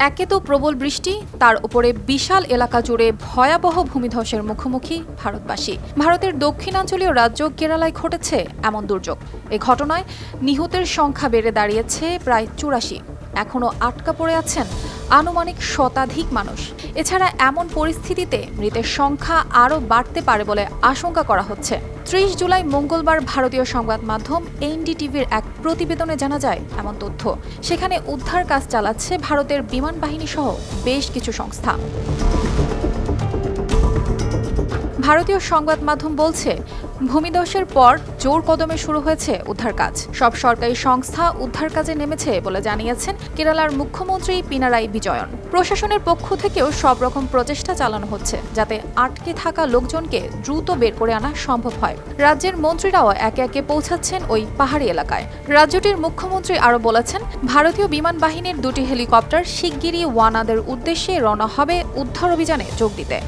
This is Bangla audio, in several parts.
একে তো প্রবল বৃষ্টি, তার উপরে বিশাল এলাকা জুড়ে ভয়াবহ ভূমিধসের মুখোমুখি ভারতবাসী। ভারতের দক্ষিণাঞ্চলীয় রাজ্য কেরালায় ঘটেছে এমন দুর্যোগ। এ ঘটনায় নিহতের সংখ্যা বেড়ে দাঁড়িয়েছে প্রায় ৮৪। এখনও আটকা পড়ে আছেন আনুমানিক শতাধিক মানুষ। এছাড়া এমন পরিস্থিতিতে মৃতের সংখ্যা আরও বাড়তে পারে বলে আশঙ্কা করা হচ্ছে। ৩০ জুলাই মঙ্গলবার ভারতীয় সংবাদ মাধ্যম এনডিটিভির এক প্রতিবেদনে জানা যায় এমন তথ্য। সেখানে উদ্ধার কাজ চালাচ্ছে ভারতের বিমান বাহিনী সহ বেশ কিছু সংস্থা। ভারতীয় সংবাদ মাধ্যম বলছে, ভূমিধসের পর জোর কদমে শুরু হয়েছে উদ্ধার কাজ। সব সরকারি সংস্থা উদ্ধার কাজে নেমেছে বলে জানিয়েছেন কেরালার মুখ্যমন্ত্রী পিনারাই বিজয়ন। প্রশাসনের পক্ষ থেকেও সব রকম প্রচেষ্টা চালানো হচ্ছে যাতে আটকে থাকা লোকজনকে দ্রুত বের করে আনা সম্ভব হয়। রাজ্যের মন্ত্রীরাও একে একে পৌঁছাচ্ছেন ওই পাহাড়ি এলাকায়। রাজ্যটির মুখ্যমন্ত্রী আরও বলেছেন, ভারতীয় বিমান বাহিনীর ২টি হেলিকপ্টার শিগগিরই ওয়ানাদের উদ্দেশ্যে রওনা হবে উদ্ধার অভিযানে যোগ দিতে।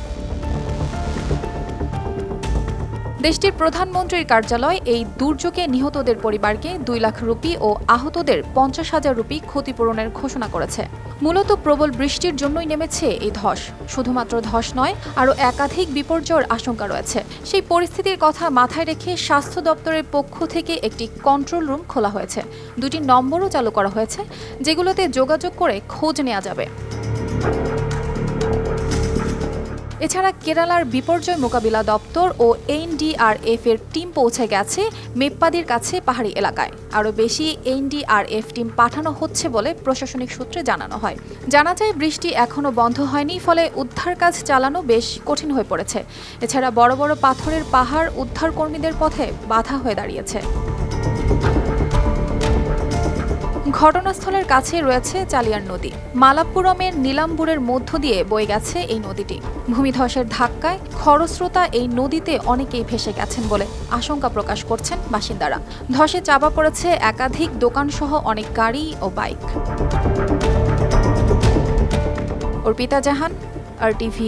দেশটির প্রধানমন্ত্রীর কার্যালয় এই দুর্যোগে নিহতদের পরিবারকে ২ লাখ রুপি ও আহতদের ৫০,০০০ রুপি ক্ষতিপূরণের ঘোষণা করেছে। মূলত প্রবল বৃষ্টির জন্যই নেমেছে এই ধস। শুধুমাত্র ধস নয়, আরও একাধিক বিপর্যয়ের আশঙ্কা রয়েছে। সেই পরিস্থিতির কথা মাথায় রেখে স্বাস্থ্য দপ্তরের পক্ষ থেকে একটি কন্ট্রোল রুম খোলা হয়েছে। ২টি নম্বরও চালু করা হয়েছে, যেগুলোতে যোগাযোগ করে খোঁজ নেওয়া যাবে। এছাড়া কেরালার বিপর্যয় মোকাবিলা দপ্তর ও এনডিআরএফ এর টিম পৌঁছে গেছে মেপ্পাদির কাছে পাহাড়ি এলাকায়। আরও বেশি এনডিআরএফ টিম পাঠানো হচ্ছে বলে প্রশাসনিক সূত্রে জানানো হয়। জানা যায়, বৃষ্টি এখনও বন্ধ হয়নি, ফলে উদ্ধার কাজ চালানো বেশ কঠিন হয়ে পড়েছে। এছাড়া বড় বড় পাথরের পাহাড় উদ্ধার কর্মীদের পথে বাধা হয়ে দাঁড়িয়েছে। ঘটনাস্থলের কাছে রয়েছে চালিয়ার নদী। মালাপ্পুরমের নীলাম্বুরের মধ্য দিয়ে বয়ে গেছে এই নদীটি। ভূমিধসের ধাক্কায় খরস্রোতা এই নদীতে অনেকেই ভেসে গেছেন বলে আশঙ্কা প্রকাশ করছেন বাসিন্দারা। ধসে চাপা পড়েছে একাধিক দোকানসহ অনেক গাড়ি ও বাইক। অর্পিতা জাহান, RTV।